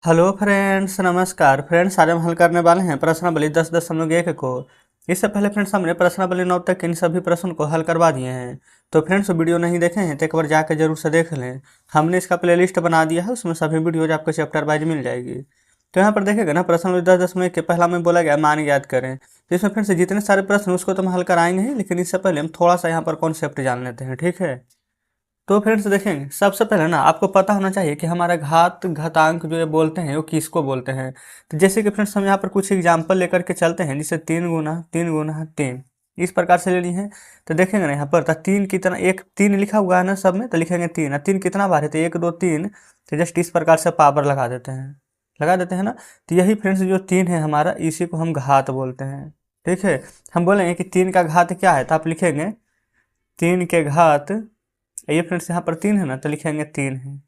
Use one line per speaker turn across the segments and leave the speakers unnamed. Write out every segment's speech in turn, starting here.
Hello friends, नमस्कार friends. आज हम हल करने वाले हैं प्रश्नावली 10.1 को। इससे पहले फ्रेंड्स हमने प्रश्नावली 9 तक के इन सभी प्रश्नों को हल करवा दिए हैं। तो फ्रेंड्स वीडियो नहीं देखे हैं तो एक बार जाकर जरूर से देख लें। हमने इसका प्लेलिस्ट बना दिया है, उसमें सभी वीडियोज आपको चैप्टर वाइज मिल जाएगी। तो यहाँ पर देखेगा ना, प्रश्नावली 10.1 के पहला में बोला गया मान याद करें। तो इसमें फ्रेंड्स जितने सारे प्रश्न उसको तो हम हल कराएंगे ही, लेकिन इससे पहले हम थोड़ा सा यहाँ पर कॉन्सेप्ट जान लेते हैं, ठीक है। तो फ्रेंड्स देखेंगे, सबसे पहले ना आपको पता होना चाहिए कि हमारा घात घातांक जो ये बोलते हैं वो किसको बोलते हैं। तो जैसे कि फ्रेंड्स हम यहाँ पर कुछ एग्जांपल लेकर के चलते हैं, जैसे 3 गुना 3 इस प्रकार से लेनी है। तो देखेंगे ना यहाँ पर, तो 3 कितना, एक 3 लिखा हुआ है ना सब में, तो लिखेंगे 3। 3 कितना बार है, तो 1 2 3। तो जस्ट इस प्रकार से पावर लगा देते हैं ना। तो यही फ्रेंड्स जो 3 है हमारा, इसी को हम घात बोलते हैं, ठीक है। हम बोलेंगे कि 3 का घात क्या है, तो आप लिखेंगे 3 के घात। ये फ्रेंड्स यहाँ पर 3 है ना, तो लिखेंगे 3 है।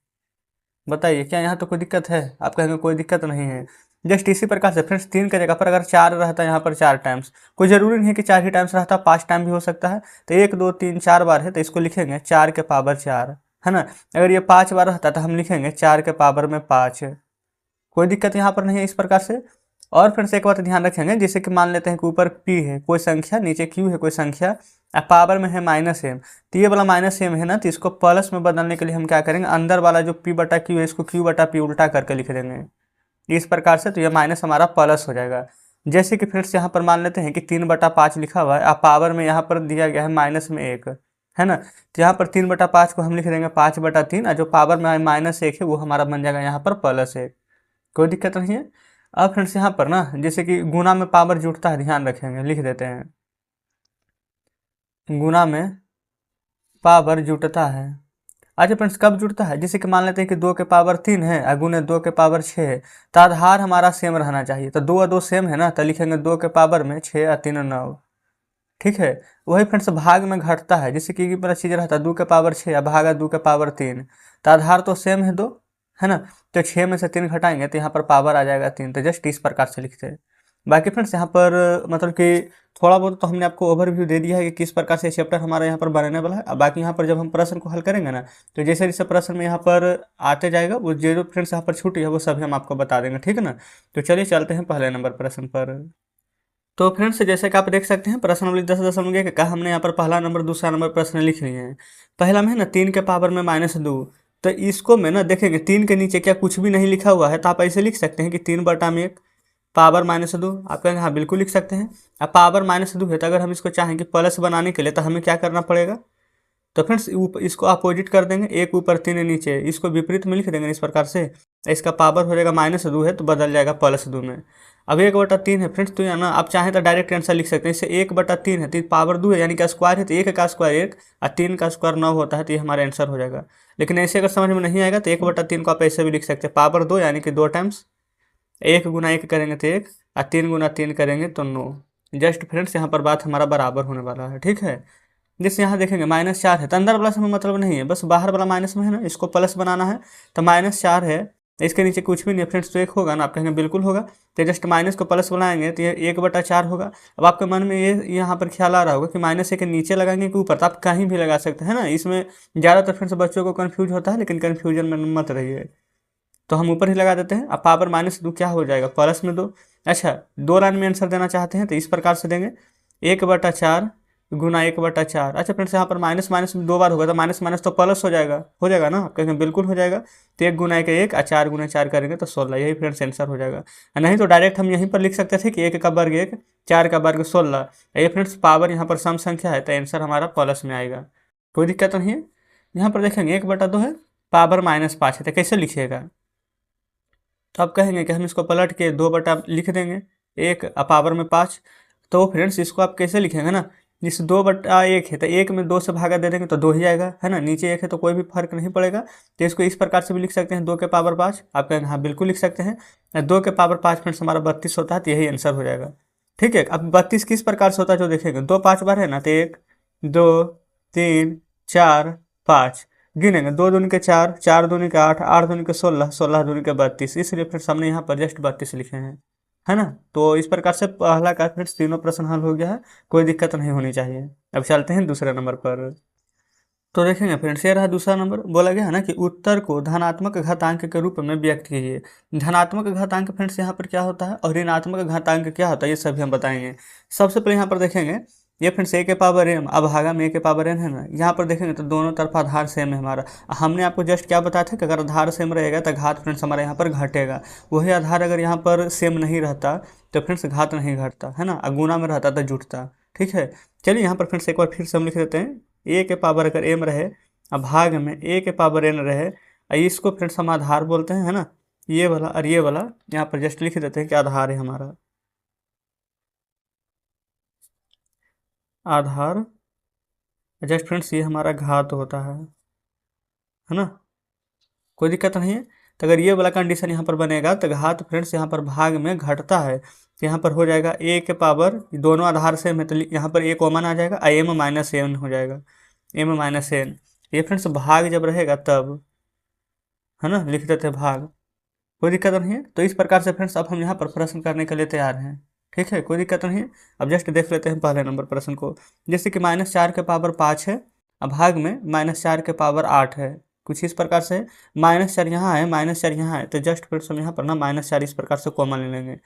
बताइए क्या यहाँ तो कोई दिक्कत है? आप कहेंगे कोई दिक्कत नहीं है। जस्ट इसी प्रकार से फ्रेंड्स 3 की जगह पर अगर 4 रहता है यहाँ पर 4 टाइम्स, कोई ज़रूरी नहीं है कि 4 ही टाइम्स रहता, 5 टाइम भी हो सकता है। तो 1 2 3 4 बार है, तो इसको लिखेंगे 4 के पावर 4, है ना। अगर ये 5 बार रहता तो हम लिखेंगे 4 के पावर में 5। कोई दिक्कत यहाँ पर नहीं है इस प्रकार से। और फिर से एक बात ध्यान रखेंगे, जैसे कि मान लेते हैं कि ऊपर p है कोई संख्या, नीचे q है कोई संख्या, पावर में है -m। तो ये वाला -m है ना, तो इसको प्लस में बदलने के लिए हम क्या करेंगे, अंदर वाला जो p बटा q है इसको q बटा p उल्टा करके लिख देंगे इस प्रकार से। तो ये माइनस हमारा प्लस हो जाएगा। जैसे कि फ्रेंड्स यहाँ पर मान लेते हैं कि 3/5 लिखा हुआ है, पावर में यहाँ पर दिया गया है -1, है ना। तो यहाँ पर 3/5 को हम लिख देंगे 5/3, और जो पावर में -1 है वो हमारा बन जाएगा यहाँ पर +1। कोई दिक्कत नहीं है। अब फ्रेंड्स यहाँ पर ना, जैसे कि गुना में पावर जुड़ता है, ध्यान रखेंगे, लिख देते हैं गुना में पावर जुटता है। अच्छा फ्रेंड्स, कब जुड़ता है? जैसे कि मान लेते हैं कि 2 के पावर 3 है और गुने 2 के पावर 6 है, तो आधार हमारा सेम रहना चाहिए। तो 2 और 2 सेम है ना, तो लिखेंगे 2 के पावर में 6 और 3 9, ठीक है। वही फ्रेंड्स भाग में घटता है, जैसे कि बड़ा चीज़ रहता है 2 के पावर 6 या भागा 2 के पावर 3, तो आधार तो सेम है 2, है ना। तो 6 में से 3 घटाएंगे तो यहाँ पर पावर आ जाएगा 3। तो जस्ट इस प्रकार से लिखते हैं। बाकी फ्रेंड्स यहाँ पर मतलब कि थोड़ा बहुत तो हमने आपको ओवरव्यू दे दिया है कि किस प्रकार से चैप्टर हमारा यहाँ पर बनने वाला है। अब बाकी यहाँ पर जब हम प्रश्न को हल करेंगे ना, तो जैसे जैसे प्रश्न में यहाँ पर आते जाएगा, वो जो फ्रेंड्स यहाँ पर छूटी है वो सभी हम आपको बता देंगे, ठीक है ना। तो चलिए चलते हैं पहले नंबर प्रश्न पर। तो फ्रेंड्स जैसे कि आप देख सकते हैं, प्रश्नावली 10.1 का हमने यहाँ पर पहला नंबर दूसरा नंबर प्रश्न लिख लिए हैं। पहला में है ना 3 के पावर में -2। तो इसको में ना देखेंगे 3 के नीचे क्या कुछ भी नहीं लिखा हुआ है, तो आप ऐसे लिख सकते हैं कि 3/1 पावर -2। आप कहेंगे हाँ बिल्कुल लिख सकते हैं। अब पावर -2 है, तो अगर हम इसको चाहें कि प्लस बनाने के लिए, तो हमें क्या करना पड़ेगा? तो फ्रेंड्स इसको अपोजिट कर देंगे, 1 ऊपर 3 नीचे, इसको विपरीत में लिख देंगे इस प्रकार से। इसका पावर हो जाएगा -2 है, तो बदल जाएगा +2 में। अब 1/3 है फ्रेंड्स, तो यहाँ ना आप चाहें तो डायरेक्ट आंसर लिख सकते हैं। इससे 1/3 है, तो पावर 2 है, यानी कि स्क्वायर है, तो 1 का स्क्वायर 1 और 3 का स्क्वायर 9 होता है, तो ये हमारा आंसर हो जाएगा। लेकिन ऐसे अगर समझ में नहीं आएगा तो 1/3 को आप ऐसे भी लिख सकते हैं, पावर 2 यानी कि 2 टाइम्स, 1 गुना 1 करेंगे तो 1, और 3 गुना 3 करेंगे तो 9। जस्ट फ्रेंड्स यहाँ पर बात हमारा बराबर होने वाला है, ठीक है। जैसे यहाँ देखेंगे -4 है, तो अंदर वाला से हमें मतलब नहीं है, बस बाहर वाला माइनस में है ना, इसको प्लस बनाना है। तो -4 है, इसके नीचे कुछ भी नहीं है फ्रेंड्स, तो 1 होगा ना, आप कहेंगे बिल्कुल होगा। तो जस्ट माइनस को प्लस बनाएंगे तो ये 1/4 होगा। अब आपके मन में ये यहाँ पर ख्याल आ रहा होगा कि -1 के नीचे लगाएंगे कि ऊपर, तो आप कहीं भी लगा सकते हैं ना। इसमें ज़्यादातर फ्रेंड्स बच्चों को कन्फ्यूज होता है, लेकिन कन्फ्यूजन में मत रहिए। तो हम ऊपर ही लगा देते हैं। अब पावर -2 क्या हो जाएगा, +2। अच्छा, 2 लाइन में आंसर देना चाहते हैं तो इस प्रकार से देंगे, 1/4 गुना 1/4। अच्छा फ्रेंड्स यहाँ पर माइनस माइनस 2 बार होगा, तो माइनस माइनस तो प्लस हो जाएगा ना, आप कहेंगे बिल्कुल हो जाएगा। तो 1 गुना 1 1 और 4 गुना 4 करेंगे तो 16, यही फ्रेंड्स आंसर हो जाएगा। नहीं तो डायरेक्ट हम यहीं पर लिख सकते थे कि 1 का वर्ग 1, 4 का वर्ग 16। ये फ्रेंड्स पावर यहाँ पर सम संख्या है, तो आंसर हमारा प्लस में आएगा, कोई दिक्कत नहीं है। यहाँ पर देखेंगे 1/2 है, पावर -5 है, तो कैसे लिखिएगा? तो आप कहेंगे कि हम इसको पलट के 2 बटा लिख देंगे, 1 पावर में 5। तो फ्रेंड्स इसको आप कैसे लिखेंगे ना, जिस 2/1 है, तो 1 में 2 से भागा दे देंगे तो 2 ही आएगा, है ना। नीचे 1 है तो कोई भी फर्क नहीं पड़ेगा। तो इसको इस प्रकार से भी लिख सकते हैं, 2 के पावर 5। आप कहेंगे हाँ बिल्कुल लिख सकते हैं। 2 के पावर 5 फ्रेंड्स हमारा 32 होता है, तो यही आंसर हो जाएगा, ठीक है। अब 32 किस प्रकार से होता है जो देखेंगे, 2 5 बार है ना, तो 1 2 3 4 5 गिनेंगे, 2 दूनी के 4, 4 दूनी के 8, 8 दूनी के 16, 16 दूनी के 32, इसलिए फिर हमने यहाँ पर जस्ट 32 लिखे हैं, है ना। तो इस प्रकार से पहला का फिर तीनों प्रश्न हल हो गया है, कोई दिक्कत नहीं होनी चाहिए। अब चलते हैं दूसरे नंबर पर। तो देखेंगे फ्रेंड्स, ये रहा दूसरा नंबर। बोला गया है ना कि उत्तर को धनात्मक घातांक के रूप में व्यक्त कीजिए। धनात्मक घातांक फ्रेंड्स यहाँ पर क्या होता है और ऋणात्मक घातांक क्या होता है, ये सभी हम बताएंगे। सबसे पहले यहाँ पर देखेंगे, ये फ्रेंड्स ए के पावर एम अभागा में ए के पावर एन है ना। यहाँ पर देखेंगे तो दोनों तरफ आधार सेम है हमारा। हमने आपको जस्ट क्या बताया था कि अगर आधार सेम रहेगा तो घात फ्रेंड्स हमारा यहाँ पर घटेगा। वही आधार अगर यहाँ पर सेम नहीं रहता तो फ्रेंड्स घात नहीं घटता है ना, गुना में रहता तो जुटता। ठीक है, चलिए यहाँ पर फ्रेंड्स एक बार फिर से हम लिख देते हैं, ए के पावर अगर एम रहे अब भाग में ए के पावर एन रहे, इसको फ्रेंड्स हम आधार बोलते हैं है ना, ये वाला और ये वाला यहाँ पर जस्ट लिख देते हैं कि आधार है हमारा, आधार। जस्ट फ्रेंड्स ये हमारा घात होता है ना, कोई दिक्कत नहीं है। तो अगर ये वाला कंडीशन यहाँ पर बनेगा तो घात फ्रेंड्स यहाँ पर भाग में घटता है, तो यहाँ पर हो जाएगा ए के पावर, दोनों आधार सेम है तो यहाँ पर ए कॉमन आ जाएगा, एम माइनस एन हो जाएगा, एम माइनस एन। ये फ्रेंड्स भाग जब रहेगा तब है ना, लिख देते हैं भाग, कोई दिक्कत नहीं है। तो इस प्रकार से फ्रेंड्स अब हम यहाँ पर प्रश्न करने के लिए तैयार हैं। ठीक है, कोई दिक्कत नहीं है। अब जस्ट देख लेते हैं पहले नंबर प्रश्न को। जैसे कि -4 के पावर 5 है, अब भाग में -4 के पावर 8 है, कुछ इस प्रकार से। -4 यहाँ है, -4 यहाँ है, तो जस्ट फ्रेंड्स हम यहाँ पर ना -4 इस प्रकार से कॉमन ले लेंगे।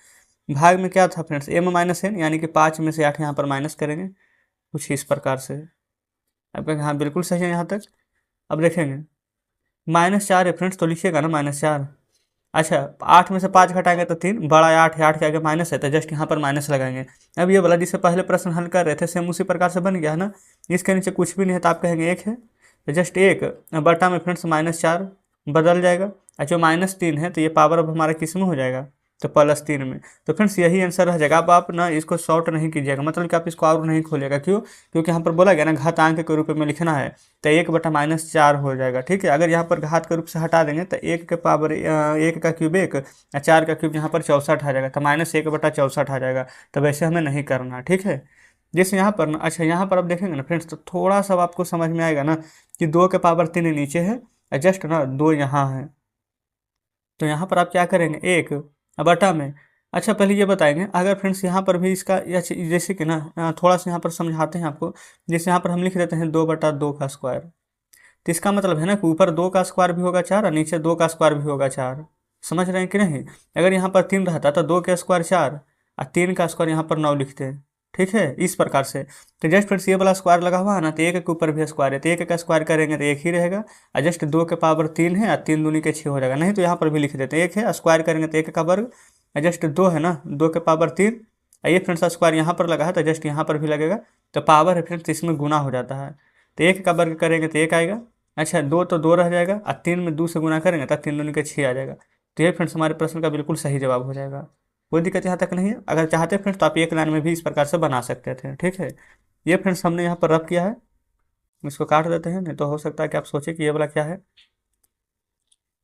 भाग में क्या था फ्रेंड्स, m माइनस एन, यानी कि 5 में से 8 यहाँ पर माइनस करेंगे, कुछ इस प्रकार से। अब कहेंगे हाँ बिल्कुल सही है यहाँ तक। अब देखेंगे -4 है फ्रेंड्स, तो लिखिएगा ना -4। अच्छा, 8 में से 5 घटाएंगे तो 3, बड़ा 8 है, 8 के आगे माइनस है तो जस्ट यहाँ पर माइनस लगाएंगे। अब ये वाला जिससे पहले प्रश्न हल कर रहे थे सेम उसी प्रकार से बन गया है ना, इसके नीचे कुछ भी नहीं है तो आप कहेंगे 1 है, तो जस्ट 1 बटा में फ्रेंड्स -4 बदल जाएगा, और जो -3 है तो ये पावर अब हमारा किस में हो जाएगा, तो +3 में। तो फ्रेंड्स यही आंसर रह जाएगा। अब आप ना इसको शॉर्ट नहीं कीजिएगा, मतलब कि आप इसको और नहीं खोलिएगा, क्यों, क्योंकि यहाँ पर बोला गया ना घातांक के रूप में लिखना है, तो 1 बटा -4 हो जाएगा। ठीक है, अगर यहाँ पर घात के रूप से हटा देंगे तो 1 के पावर 1 का क्यूब 1 और 4 का क्यूब यहाँ पर 64 आ जाएगा, तो -1 बटा 64 आ जाएगा। तो वैसे हमें नहीं करना। ठीक है, जैसे यहाँ पर ना, अच्छा यहाँ पर आप देखेंगे ना फ्रेंड्स, तो थोड़ा सा आपको समझ में आएगा ना कि 2 के पावर 3 नीचे है और जस्ट ना 2 यहाँ है, तो यहाँ पर आप क्या करेंगे 1 बटा में। अच्छा पहले ये बताएंगे, अगर फ्रेंड्स यहाँ पर भी इसका जैसे कि ना थोड़ा सा यहाँ पर समझाते हैं आपको। जैसे यहाँ पर हम लिख देते हैं 2 बटा 2 का स्क्वायर, तो इसका मतलब है ना कि ऊपर 2 का स्क्वायर भी होगा 4 और नीचे 2 का स्क्वायर भी होगा 4। समझ रहे हैं कि नहीं। अगर यहाँ पर 3 रहता तो 2 का स्क्वायर 4 और 3 का स्क्वायर यहाँ पर 9 लिखते हैं। ठीक है, इस प्रकार से। तो जस्ट फ्रेंड्स ये वाला स्क्वायर लगा हुआ है ना, तो 1 के ऊपर भी स्क्वायर है, तो 1 का स्क्वायर करेंगे तो 1 ही रहेगा, और जस्ट 2 के पावर 3 है और 3 दूनी के 6 हो जाएगा। नहीं तो यहाँ पर भी लिख देते हैं 1 है, स्क्वायर करेंगे तो 1 का वर्ग, और जस्ट 2 है ना, 2 के पावर 3, ये फ्रेंड्स स्क्वायर यहाँ पर लगा है तो जस्ट यहाँ पर भी लगेगा, तो पावर है फ्रेंड्स इसमें गुना हो जाता है, तो 1 का वर्ग करेंगे तो 1 आएगा। अच्छा 2 तो 2 रह जाएगा, और 3 में 2 से गुना करेंगे तो 3 दूनी के 6 आ जाएगा। तो ये फ्रेंड्स हमारे प्रश्न का बिल्कुल सही जवाब हो जाएगा, कोई दिक्कत यहाँ तक नहीं है। अगर चाहते फ्रेंड्स तो आप एक लाइन में भी इस प्रकार से बना सकते थे। ठीक है, ये फ्रेंड्स हमने यहाँ पर रब किया है, इसको काट देते हैं, नहीं तो हो सकता है कि आप सोचे कि ये वाला क्या है।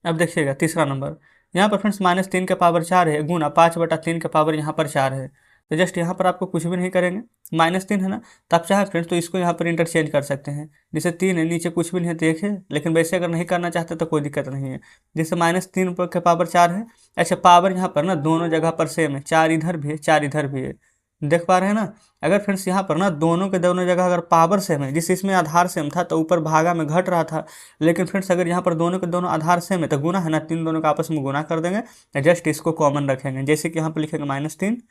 अब देखिएगा तीसरा नंबर, यहाँ पर फ्रेंड्स -3 के पावर 4 है गुना 5 बटा 3 के पावर यहाँ पर 4 है, तो जस्ट यहाँ पर आपको कुछ भी नहीं करेंगे, -3 है ना, तो आप चाहे फ्रेंड्स तो इसको यहाँ पर इंटरचेंज कर सकते हैं। जैसे 3 है, नीचे कुछ भी नहीं है तो 1 है, लेकिन वैसे अगर नहीं करना चाहते तो कोई दिक्कत नहीं है। जैसे -3 के पावर 4 है, अच्छा पावर यहाँ पर ना दोनों जगह पर सेम है, 4 इधर भी है 4 इधर भी है, देख पा रहे हैं ना। अगर फ्रेंड्स यहाँ पर ना दोनों के दोनों जगह अगर पावर सेम है, जिस इसमें आधार सेम था तो ऊपर भागा में घट रहा था, लेकिन फ्रेंड्स अगर यहाँ पर दोनों के दोनों आधार सेम है तो गुना है ना, 3 दोनों का आपस में गुना कर देंगे, जस्ट इसको कॉमन रखेंगे। जैसे कि यहाँ पर लिखेंगे -3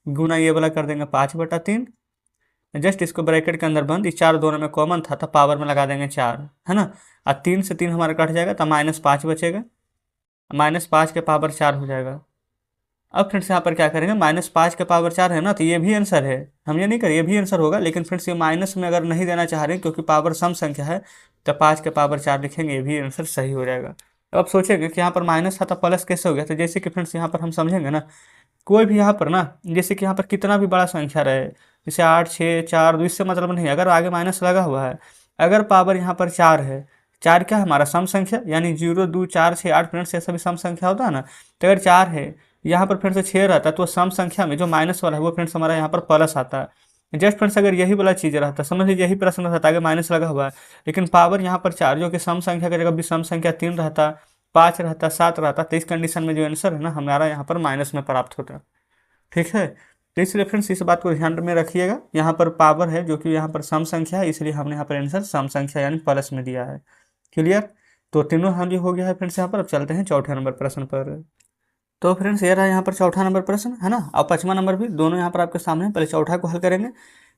गुना ये वाला कर देंगे 5 बटा 3, जस्ट इसको ब्रैकेट के अंदर बंद, इस 4 दोनों में कॉमन था तो पावर में लगा देंगे 4 है ना, और 3 से 3 हमारा कट जाएगा तो -5 बचेगा, -5 के पावर 4 हो जाएगा। अब फ्रेंड्स यहाँ पर क्या करेंगे, -5 के पावर 4 है ना, तो ये भी आंसर है, हम ये नहीं करें, ये भी आंसर होगा, लेकिन फ्रेंड्स ये माइनस में अगर नहीं देना चाह रहे हैं क्योंकि पावर सम संख्या है, तो 5 के पावर 4 लिखेंगे, ये भी आंसर सही हो जाएगा। अब आप सोचेंगे कि यहाँ पर माइनस था तो प्लस कैसे हो गया, तो जैसे कि फ्रेंड्स यहाँ पर हम समझेंगे ना, कोई भी यहाँ पर ना, जैसे कि यहाँ पर कितना भी बड़ा संख्या रहे, जैसे 8 6 4 2, इससे मतलब नहीं, अगर आगे माइनस लगा हुआ है, अगर पावर यहाँ पर 4 है, 4 क्या है हमारा सम संख्या, यानी 0 2 4 6 8 फ्रेंड्स ऐसा भी सम संख्या होता है ना, तो अगर 4 है यहाँ पर फ्रेंड्स 6 रहता है तो सम संख्या में जो माइनस वाला है वो फ्रेंड्स हमारा यहाँ पर प्लस आता है। जस्ट फ्रेंड्स अगर यही वाला चीज़ रहता, समझ लीजिए यही प्रश्न रहता, आगे माइनस लगा हुआ है, लेकिन पावर यहाँ पर 4 जो कि सम संख्या की जगह भी सम संख्या 3 रहता, 5 रहता, 7 रहता, तो इस कंडीशन में जो आंसर है ना हमारा यहाँ पर माइनस में प्राप्त होता है। ठीक है, तो इसलिए फ्रेंड्स इस बात को ध्यान में रखिएगा, यहाँ पर पावर है जो कि यहाँ पर सम संख्या है, इसलिए हमने यहाँ पर आंसर सम संख्या यानी प्लस में दिया है। क्लियर। तो तीनों हम हो गया है फ्रेंड्स यहाँ पर। अब चलते हैं चौथे नंबर प्रश्न पर। तो फ्रेंड्स ये रहा यहाँ पर चौथा नंबर प्रश्न है ना, और पांचवा नंबर भी, दोनों यहाँ पर आपके सामने। पहले चौथा को हल करेंगे।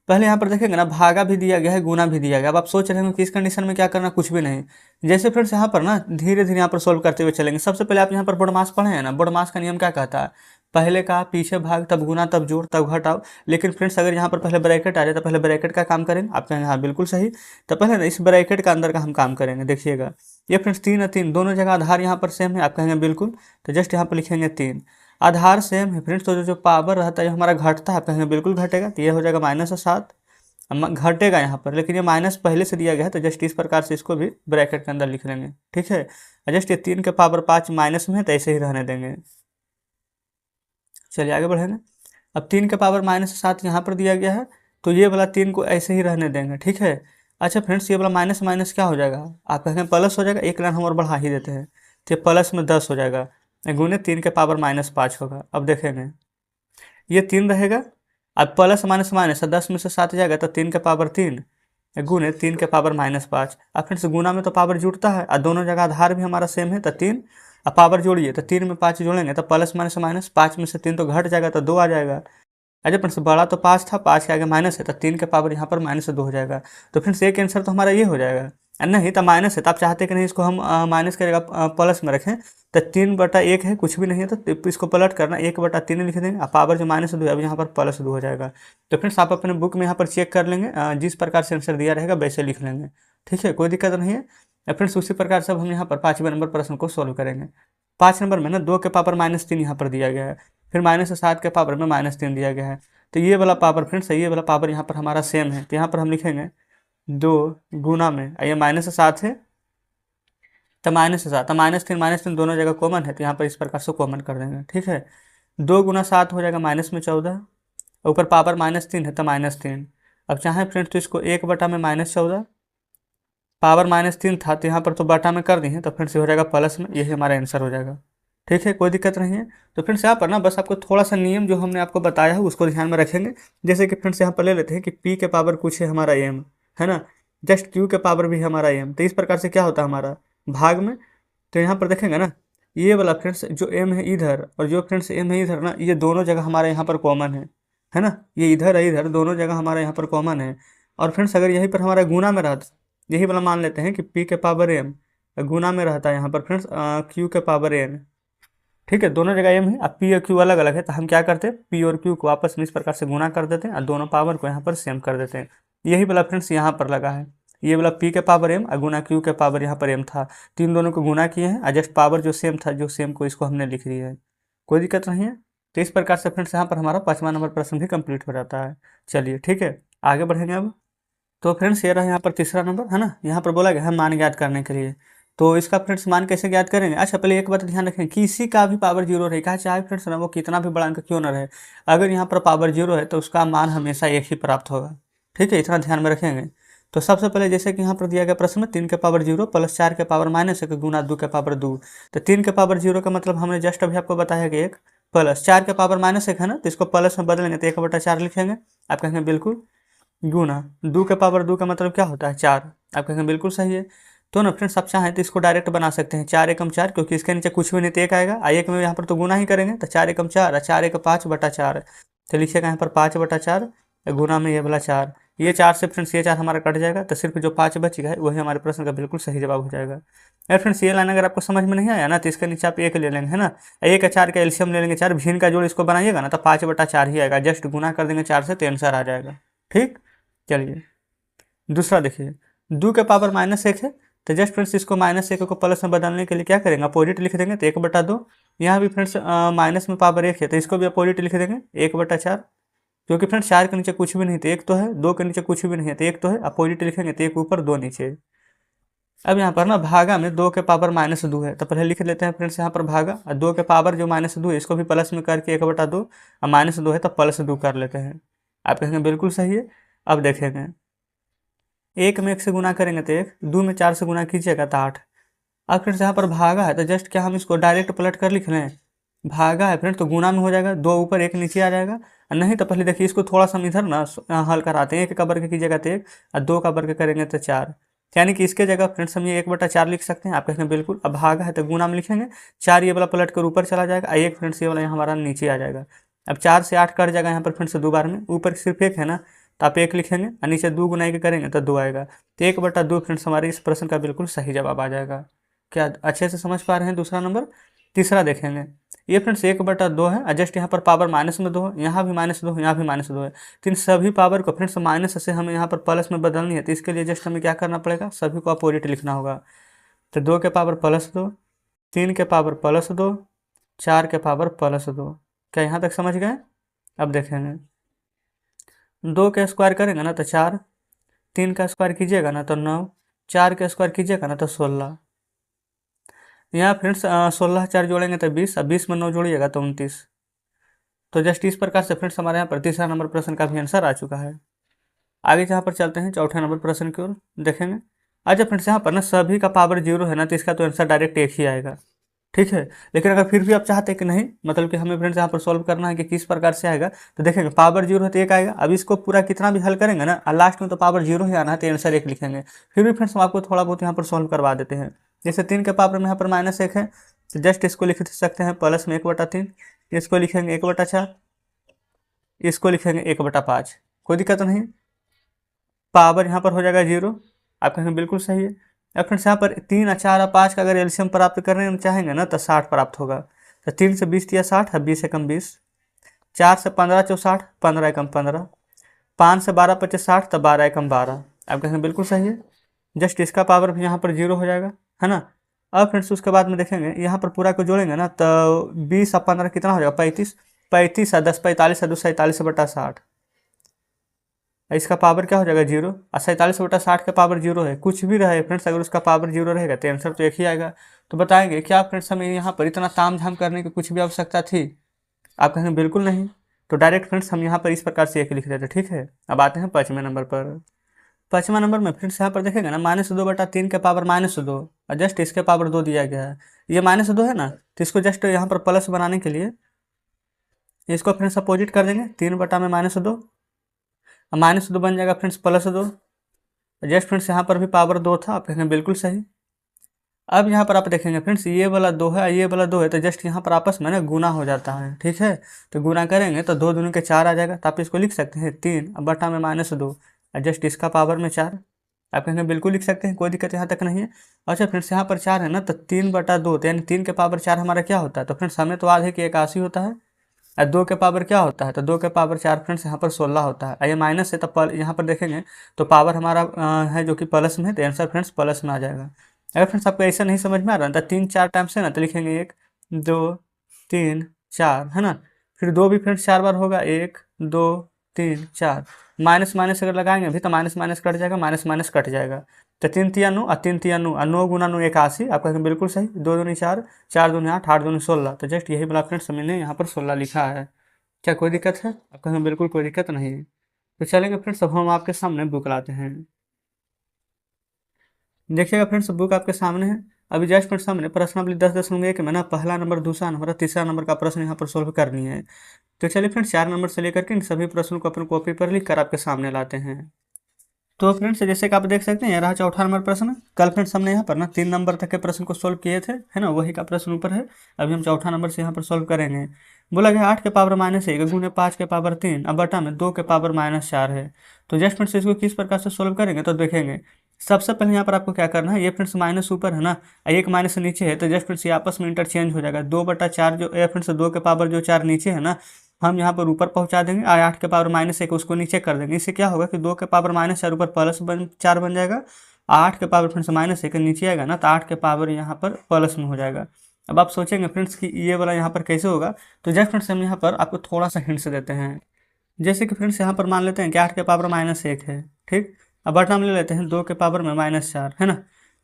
पहले यहाँ पर देखेंगे ना, भागा भी दिया गया है, गुना भी दिया गया। अब आप सोच रहे होंगे कि इस कंडीशन में क्या करना, कुछ भी नहीं। जैसे फ्रेंड्स यहाँ पर ना धीरे धीरे यहाँ पर सोल्व करते हुए चलेंगे। सबसे पहले आप यहाँ पर बॉडमास पढ़े हैं ना, बॉडमास का नियम क्या कहता है, पहले का पीछे भाग, तब गुना, तब जोड़, तब घटाओ। लेकिन फ्रेंड्स अगर यहाँ पर पहले ब्रैकेट आ जाए तो पहले ब्रैकेट का काम करेंगे। आप कहेंगे हाँ बिल्कुल सही। तो पहले ना इस ब्रैकेट का अंदर का हम काम करेंगे। देखिएगा ये फ्रेंड्स 3 और 3 दोनों जगह आधार यहाँ पर सेम है। आप कहेंगे बिल्कुल। तो जस्ट यहाँ पर लिखेंगे 3, आधार सेम है फ्रेंड्स। तो जो पावर रहता है हमारा घटता है, आप कहेंगे बिल्कुल घटेगा। तो ये हो जाएगा -7 घटेगा यहाँ पर, लेकिन ये माइनस पहले से दिया गया है तो जस्ट इस प्रकार से इसको भी ब्रैकेट के अंदर लिख लेंगे। ठीक है। जस्ट ये 3 के पावर 5 माइनस में है तो ऐसे ही रहने देंगे। चलिए आगे बढ़ेंगे। अब 3 के पावर -7 यहाँ पर दिया गया है, तो ये वाला 3 को ऐसे ही रहने देंगे। ठीक है। अच्छा फ्रेंड्स ये वाला माइनस माइनस क्या हो जाएगा, आप कहेंगे प्लस हो जाएगा। एक लाइन हम और बढ़ा ही देते हैं, तो प्लस में 10 हो जाएगा, गुने 3 के पावर -5 होगा। अब देखेंगे ये 3 रहेगा, अब प्लस माइनस माइनस 10 में से 7 जाएगा तो 3 के पावर 3 गुने 3 के पावर -5। अब फ्रेंड्स गुना में तो पावर जुड़ता है और दोनों जगह आधार भी हमारा सेम है, तो 3 अब पावर जोड़िए तो 3 में 5 जोड़ेंगे तो प्लस माइनस माइनस 5 में से 3 तो घट जाएगा तो 2 आ जाएगा। अच्छा फ्रेंड्स बड़ा तो 5 था, 5 के आगे माइनस है तो 3 के पावर यहाँ पर -2 हो जाएगा। तो फ्रेंड्स एक आंसर तो हमारा ये हो जाएगा। नहीं तो माइनस है तो आप चाहते कि नहीं इसको हम माइनस करेगा प्लस में रखें, तो 3/1 है, कुछ भी नहीं है तो इसको पलट करना 1/3 लिख देंगे। आप पावर जो -2 है अब यहाँ पर +2 हो जाएगा। तो फ्रेंड्स आप अपने बुक में यहाँ पर चेक कर लेंगे, जिस प्रकार से आंसर दिया रहेगा वैसे लिख लेंगे। ठीक है, कोई दिक्कत नहीं है। फ्रेंड्स उसी प्रकार से अब हम यहाँ पर 5वें नंबर प्रश्न को सोल्व करेंगे। 5 नंबर में ना 2 के पावर -3 यहाँ पर दिया गया है, फिर -7 के पावर में -3 दिया गया है। तो ये वाला पावर फ्रेंड्स ये वाला पावर यहाँ पर हमारा सेम है, तो यहाँ पर हम लिखेंगे 2 गुना में ये -7 है तो -7, तो -3 दोनों जगह कॉमन है, तो यहाँ पर इस प्रकार से कॉमन कर देंगे। ठीक है। 2 गुना 7 हो जाएगा -14, ऊपर पावर -3 है तो -3। अब चाहे फ्रेंड्स तो इसको 1/में -14, पावर -3 था तो यहाँ पर तो बटा में कर दी है, तो फ्रेंड्स ये हो जाएगा प्लस में, यही हमारा आंसर हो जाएगा। ठीक है, कोई दिक्कत नहीं है। तो फ्रेंड्स यहाँ पर ना बस आपको थोड़ा सा नियम जो हमने आपको बताया है उसको ध्यान में रखेंगे। जैसे कि फ्रेंड्स यहाँ पर ले लेते हैं कि p के पावर कुछ है हमारा m है ना, जस्ट q के पावर भी है हमारा m, तो इस प्रकार से क्या होता है हमारा भाग में। तो यहाँ पर देखेंगे ना ये वाला फ्रेंड्स जो m है इधर और जो फ्रेंड्स m है इधर ना, ये दोनों जगह हमारे यहाँ पर कॉमन है ना, ये इधर है इधर दोनों जगह हमारे यहाँ पर कॉमन है। और फ्रेंड्स अगर यहीं पर हमारा गुना में रहता, यही वाला मान लेते हैं कि p के पावर m गुना में रहता है यहाँ पर फ्रेंड्स q के पावर n। ठीक है, दोनों जगह m है, अब p और q अलग अलग है, तो हम क्या करते हैं p और q को आपस में इस प्रकार से गुना कर देते हैं और दोनों पावर को यहाँ पर सेम कर देते हैं। यही वाला फ्रेंड्स यहाँ पर लगा है, ये वाला p के पावर m और गुना q के पावर यहाँ पर m था, तो इन दोनों को गुना किए हैं और जस्ट पावर जो सेम था जो सेम को इसको हमने लिख दिया है। कोई दिक्कत नहीं है। तो इस प्रकार से फ्रेंड्स यहाँ पर हमारा 5वां नंबर प्रश्न भी कंप्लीट हो जाता है। चलिए ठीक है, आगे बढ़ेंगे अब। तो फ्रेंड्स ये रहा यहाँ पर तीसरा नंबर है ना, यहाँ पर बोला गया है मान ज्ञात करने के लिए। तो इसका फ्रेंड्स मान कैसे ज्ञात करेंगे। अच्छा पहले एक बात ध्यान रखें, किसी का भी पावर 0 रहेगा, चाहे फ्रेंड्स ना वो कितना भी बड़ा अंक क्यों ना रहे, अगर यहाँ पर पावर 0 है तो उसका मान हमेशा 1 ही प्राप्त होगा। ठीक है, इतना ध्यान में रखेंगे। तो सबसे पहले जैसे कि यहाँ पर दिया गया प्रश्न में 3 के पावर 0 प्लस 4 के पावर -1 गुना 2 के पावर 2, तो 3 के पावर 0 का मतलब हमने जस्ट अभी आपको बताया कि 1 प्लस 4 के पावर -1 है ना, तो इसको प्लस में बदलेंगे तो 1/4 लिखेंगे। आप कहेंगे बिल्कुल। गुना 2 के पावर 2 का मतलब क्या होता है 4, आप कहेंगे बिल्कुल सही है। तो ना फ्रेंड्स आप चाहें तो इसको डायरेक्ट बना सकते हैं 4 एकम 4, क्योंकि इसके नीचे कुछ भी नहीं तो 1 आएगा, एक में यहाँ पर तो गुना ही करेंगे तो 4 एकम 4 और 4 1 5/4, तो लिखिएगा यहाँ पर 5/4 गुना में ये वाला 4, ये 4 से फ्रेंड्स ये 4 हमारा कट जाएगा, तो सिर्फ जो 5 बच गया है वही हमारे प्रश्न का बिल्कुल सही जवाब हो जाएगा। यार फ्रेंड्स ये लाइन अगर आपको समझ में नहीं आया ना तो इसके नीचे आप 1 ले लेंगे है ना, 1 और 4 का एलसीएम ले लेंगे 4, भिन्न का जोड़ इसको बनाइएगा ना तो 5/4 ही आएगा, जस्ट गुना कर देंगे 4 से तो आंसर आ जाएगा। ठीक, चलिए दूसरा देखिए 2 के पावर -1 है, तो जस्ट फ्रेंड्स इसको -1 को प्लस में बदलने के लिए क्या करेंगे अपोजिट लिख देंगे, तो 1/2। यहाँ भी फ्रेंड्स माइनस में पावर 1 है तो इसको भी अपोजिट लिख देंगे 1/4, क्योंकि फ्रेंड्स 4 के नीचे कुछ भी नहीं तो 1 तो है, 2 के नीचे कुछ भी नहीं है तो 1 तो है, अपोजिट लिखेंगे तो 1 ऊपर 2 नीचे। अब यहाँ पर ना भागा में 2 के पावर -2 है, तो पहले लिख लेते हैं फ्रेंड्स यहाँ पर भागा, और 2 के पावर जो -2 है इसको भी प्लस में करके 1/2 और -2 है तो +2 कर लेते हैं। आप कहेंगे बिल्कुल सही है। अब देखेंगे 1 में 1 से गुना करेंगे तो 1, 2 में 4 से गुना कीजिएगा तो 8। अब फ्रेंड्स यहाँ पर भागा है तो जस्ट क्या हम इसको डायरेक्ट पलट कर लिख लें, भागा है फ्रेंड्स तो गुना में हो जाएगा, 2 ऊपर 1 नीचे आ जाएगा, नहीं तो पहले देखिए इसको थोड़ा सा हम इधर ना हल कराते हैं। 1 का वर्ग कीजिएगा तो 1 और 2 का वर्ग करेंगे तो 4, यानी कि इसके जगह फ्रेंड्स हम ये 1/4 लिख सकते हैं। आप कहेंगे बिल्कुल। अब भागा है तो गुना में लिखेंगे, 4 ये वाला पलट कर ऊपर चला जाएगा, 1 फ्रेंड्स ये वाला यहाँ हमारा नीचे आ जाएगा। अब 4 से 8 कट जाएगा यहाँ पर फ्रेंड्स 2 बार में, ऊपर सिर्फ 1 है ना तो आप 1 लिखेंगे और नीचे 2 गुना 1 करेंगे तो 2 आएगा। तो 1/2 फ्रेंड्स हमारे इस प्रश्न का बिल्कुल सही जवाब आ जाएगा। क्या अच्छे से समझ पा रहे हैं दूसरा नंबर? तीसरा देखेंगे, ये फ्रेंड्स 1/2 है, जस्ट यहाँ पर पावर माइनस में 2 है, यहाँ भी -2 यहाँ भी -2 है, तो इन सभी पावर को फ्रेंड्स माइनस से हमें यहाँ पर प्लस में बदलनी है। तो इसके लिए जस्ट हमें क्या करना पड़ेगा, सभी को अपोजिट लिखना होगा। तो 2 के पावर +2, 3 के पावर +2, 4 के पावर +2। क्या यहाँ तक समझ गए? अब देखेंगे 2 के स्क्वायर करेंगे ना तो 4, 3 का स्क्वायर कीजिएगा ना तो 9, 4 के स्क्वायर कीजिएगा ना तो 16। यहाँ फ्रेंड्स 16 4 जोड़ेंगे तो 20, अब 20 में 9 जोड़िएगा तो 29। तो जस्ट इस प्रकार से फ्रेंड्स हमारे यहाँ पर तीसरा नंबर प्रश्न का भी आंसर आ चुका है। आगे जहाँ पर चलते हैं चौथे नंबर प्रश्न की ओर देखेंगे। अच्छा फ्रेंड्स यहाँ पर ना सभी का पावर 0 है ना, तो इसका तो आंसर डायरेक्ट 1 ही आएगा, ठीक है। लेकिन अगर फिर भी आप चाहते हैं कि नहीं, मतलब कि हमें फ्रेंड्स यहाँ पर सॉल्व करना है कि किस प्रकार से आएगा, तो देखेंगे पावर 0 है तो 1 आएगा। अब इसको पूरा कितना भी हल करेंगे ना, लास्ट में तो पावर 0 ही आना है, तो आंसर 1 लिखेंगे। फिर भी फ्रेंड्स हम आपको थोड़ा बहुत यहाँ पर सॉल्व करवा देते हैं। जैसे 3 के पावर में यहाँ पर -1 है, तो जस्ट इसको लिख सकते हैं प्लस में 1/3, इसको लिखेंगे 1/4, इसको लिखेंगे 1/5, कोई दिक्कत नहीं। पावर यहाँ पर हो जाएगा 0, आप कहेंगे बिल्कुल सही है। अब फ्रेंड्स यहाँ पर 3 और 4 और 5 का अगर एलसीएम प्राप्त करने चाहेंगे ना तो 60 प्राप्त होगा। तो 3 से 20 दिया 60 है, 20 एकम 20, 4 से 15 चौ 60, 15 एकम 15, 5 से 12 पच्चीस 60 तो 12 एकम 12। आप कहेंगे बिल्कुल सही है। जस्ट इसका पावर भी यहाँ पर 0 हो जाएगा, है ना। अब फ्रेंड्स उसके बाद में देखेंगे यहाँ पर पूरा को जोड़ेंगे ना तो 20 और 15 कितना हो जाएगा 35, 35 और 10 45 और 2 47/60। इसका पावर क्या हो जाएगा 0, और 47/60 का पावर 0 है। कुछ भी रहे फ्रेंड्स, अगर उसका पावर 0 रहेगा तो आंसर तो 1 ही आएगा। तो बताएंगे क्या फ्रेंड्स हमें यहाँ पर इतना तामझाम करने की कुछ भी आवश्यकता थी? आप कहेंगे बिल्कुल नहीं। तो डायरेक्ट फ्रेंड्स हम यहाँ पर इस प्रकार से 1 लिख देते, ठीक है। अब आते हैं 5वें नंबर पर। 5वां नंबर में फ्रेंड्स यहाँ पर देखेंगे ना -2/3 के पावर -2, और जस्ट इसके पावर 2 दिया गया है। ये -2 है ना, तो इसको जस्ट यहाँ पर प्लस बनाने के लिए इसको फ्रेंड्स अपोजिट कर देंगे, 3 में -2, -2 बन जाएगा फ्रेंड्स +2। जस्ट फ्रेंड्स यहाँ पर भी पावर 2 था, आप कहेंगे बिल्कुल सही। अब यहाँ पर आप देखेंगे फ्रेंड्स ये वाला 2 है, ये वाला 2 है, तो जस्ट यहाँ पर आपस में ना गुना हो जाता है, ठीक है। तो गुना करेंगे तो 2 दूनी के 4 आ जाएगा, तो आप इसको लिख सकते हैं 3 बटा में -2, और जस्ट इसका पावर में 4। आप कहेंगे बिल्कुल लिख सकते हैं, कोई दिक्कत यहाँ तक नहीं है। अच्छा फ्रेंड्स यहाँ पर 4 है ना, तो 3/2, तो यानी 3 के पावर 4 हमारा क्या होता है? तो फ्रेंड्स हमें तो आधे की 81 होता है, और 2 के पावर क्या होता है? तो 2 के पावर 4 फ्रेंड्स यहाँ पर 16 होता है। ये माइनस है तो यहाँ पर देखेंगे तो पावर हमारा है जो कि प्लस में है, तो आंसर फ्रेंड्स प्लस में आ जाएगा। अगर फ्रेंड्स आपको ऐसा नहीं समझ में आ रहा है तो 3 4 टाइम्स है ना, तो लिखेंगे 1 2 3 4, है ना। फिर 2 भी फ्रेंड्स 4 बार होगा, 1 2 3 4, माइनस माइनस अगर लगाएंगे अभी तो माइनस माइनस कट जाएगा, माइनस माइनस कट जाएगा। तो 3 3 9 और 3 3 9, 9 गुना 9 81। आप कहेंगे बिल्कुल सही। 2 दूनी 4, 4 दूनी 8, 8 दूनी 16। तो जस्ट यही वाला फ्रेंड्स हमने यहाँ पर 16 लिखा है। क्या कोई दिक्कत है? आप कहेंगे बिल्कुल कोई दिक्कत नहीं है। तो चलेंगे फ्रेंड्स, अब हम आपके सामने बुक लाते हैं। देखिएगा फ्रेंड्स बुक आपके सामने है। अभी जस्ट फ्रेंड्स सामने प्रश्नावली 10.1 में ना पहला नंबर, दूसरा नंबर, तीसरा नंबर का प्रश्न यहाँ पर सोल्व करनी है। तो चलिए फ्रेंड्स 4 नंबर से लेकर के इन सभी प्रश्नों को अपनी कॉपी पर लिख कर आपके सामने लाते हैं। तो फ्रेंड्स जैसे कि आप देख सकते हैं यह रहा चौथा नंबर प्रश्न। कल फ्रेंड्स हमने यहाँ पर ना 3 नंबर तक के प्रश्न को सोल्व किए थे, है ना, वही का प्रश्न ऊपर है। अभी हम चौथा नंबर से यहाँ पर सोल्व करेंगे। बोला गया 8 के पावर -1 गुने 5 के पावर 3 अब बटा में 2 के पावर -4 है। तो जस्ट फ्रेंड्स इसको किस प्रकार से सोल्व करेंगे तो देखेंगे। सबसे पहले यहाँ पर आपको क्या करना है, ये फ्रेंड्स माइनस ऊपर है ना, एक माइनस नीचे है, तो जस्ट फ्रेंड्स ये आपस में इंटरचेंज हो जाएगा। 2/4 जो फ्रेंड्स 2 के पावर जो 4 नीचे है ना, हम यहाँ पर ऊपर पहुँचा देंगे, और 8 के पावर -1 उसको नीचे कर देंगे। इससे क्या होगा कि 2 के पावर -4 ऊपर +4 बन जाएगा, 8 के पावर फ्रेंड्स -1 नीचे आएगा ना, तो 8 के पावर यहाँ पर प्लस में हो जाएगा। अब आप सोचेंगे फ्रेंड्स कि ये वाला यहाँ पर कैसे होगा, तो जस्ट फ्रेंड्स हम यहाँ पर आपको थोड़ा सा हिंट्स देते हैं। जैसे कि फ्रेंड्स यहाँ पर मान लेते हैं कि 8 के पावर -1 है, ठीक। अब बटा में ले लेते हैं 2 के पावर में -4, है ना।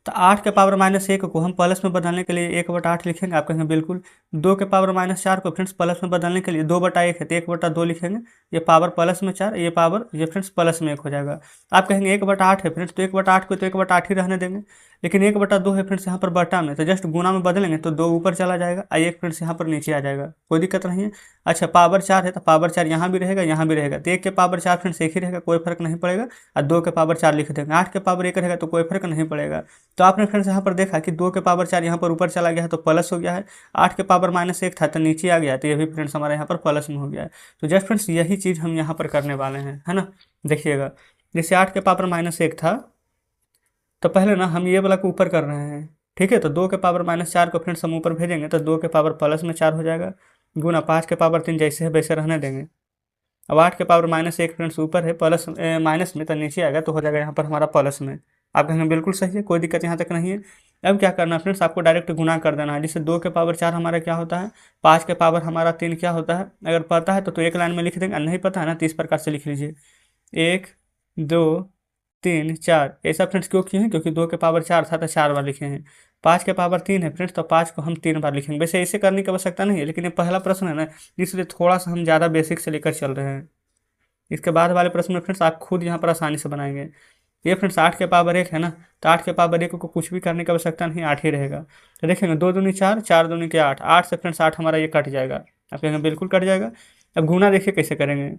तो 8 के पावर -1 को हम प्लस में बदलने के लिए 1/8 लिखेंगे। आप कहेंगे बिल्कुल। 2 के पावर -4 को फ्रेंड्स प्लस में बदलने के लिए 2/1 है, तो 1/2 लिखेंगे। ये पावर प्लस में 4, ये पावर ये फ्रेंड्स प्लस में 1 हो जाएगा। आप कहेंगे 1/8 है फ्रेंड्स, तो 1/8 को तो 1/8 ही रहने देंगे। लेकिन 1/2 है फ्रेंड्स यहाँ पर बटा में, तो जस्ट गुना में बदलेंगे तो 2 ऊपर चला जाएगा, और 1 फ्रेंड्स यहाँ पर नीचे आ जाएगा, कोई दिक्कत नहीं है। अच्छा पावर 4 है तो पावर 4 यहाँ भी रहेगा यहाँ भी रहेगा, तो 1 के पावर 4 फ्रेंड्स एक ही रहेगा, कोई फर्क नहीं पड़ेगा, और 2 के पावर 4 लिख देंगे। 8 के पावर 1 रहेगा तो कोई फर्क नहीं पड़ेगा। तो आपने फ्रेंड्स यहाँ पर देखा कि 2 के पावर 4 यहाँ पर ऊपर चला गया है तो प्लस हो गया है, 8 के पावर -1 था तो नीचे आ गया, तो ये भी फ्रेंड्स हमारे यहाँ पर प्लस में हो गया है। तो जस्ट फ्रेंड्स यही चीज़ हम यहाँ पर करने वाले हैं, है ना। देखिएगा जैसे 8 के पावर -1 था, तो पहले ना हम ये वाला को ऊपर कर रहे हैं, ठीक है। तो 2 के पावर -4 को फ्रेंड्स हम ऊपर भेजेंगे तो 2 के पावर प्लस में 4 हो जाएगा, गुना 5 के पावर 3 जैसे है वैसे रहने देंगे। अब 8 के पावर -1 फ्रेंड्स ऊपर है प्लस माइनस में, तो नीचे आएगा तो हो जाएगा यहाँ पर हमारा प्लस में। आप कहेंगे बिल्कुल सही है, कोई दिक्कत यहाँ तक नहीं है। अब क्या करना है फ्रेंड्स, आपको डायरेक्ट गुना कर देना है। जैसे 2 के पावर 4 हमारा क्या होता है, 5 के पावर हमारा 3 क्या होता है। अगर पता है तो एक लाइन में लिख देंगे, नहीं पता है ना तो इस प्रकार से लिख लीजिए 1 2 3 4। ऐसा फ्रेंड्स क्यों किए हैं, क्योंकि 2 के पावर 4 था तो 4 बार लिखे हैं। 5 के पावर 3 है फ्रेंड्स, तो 5 को हम 3 बार लिखेंगे। वैसे ऐसे करने की आवश्यकता नहीं है, लेकिन ये पहला प्रश्न है ना, इसलिए थोड़ा सा हम ज़्यादा बेसिक से लेकर चल रहे हैं। इसके बाद वाले प्रश्न में फ्रेंड्स आप खुद यहाँ पर आसानी से बनाएंगे। ये फ्रेंड्स 8 के पावर 1 है ना, तो 8 के पावर 1 को कुछ भी करने की आवश्यकता नहीं, 8 ही रहेगा। तो देखेंगे 2 दूनी 4, 4 दूनी के 8, 8 से फ्रेंड्स 8 हमारा ये कट जाएगा। आप कहेंगे बिल्कुल कट जाएगा। अब गुना देखिए कैसे करेंगे,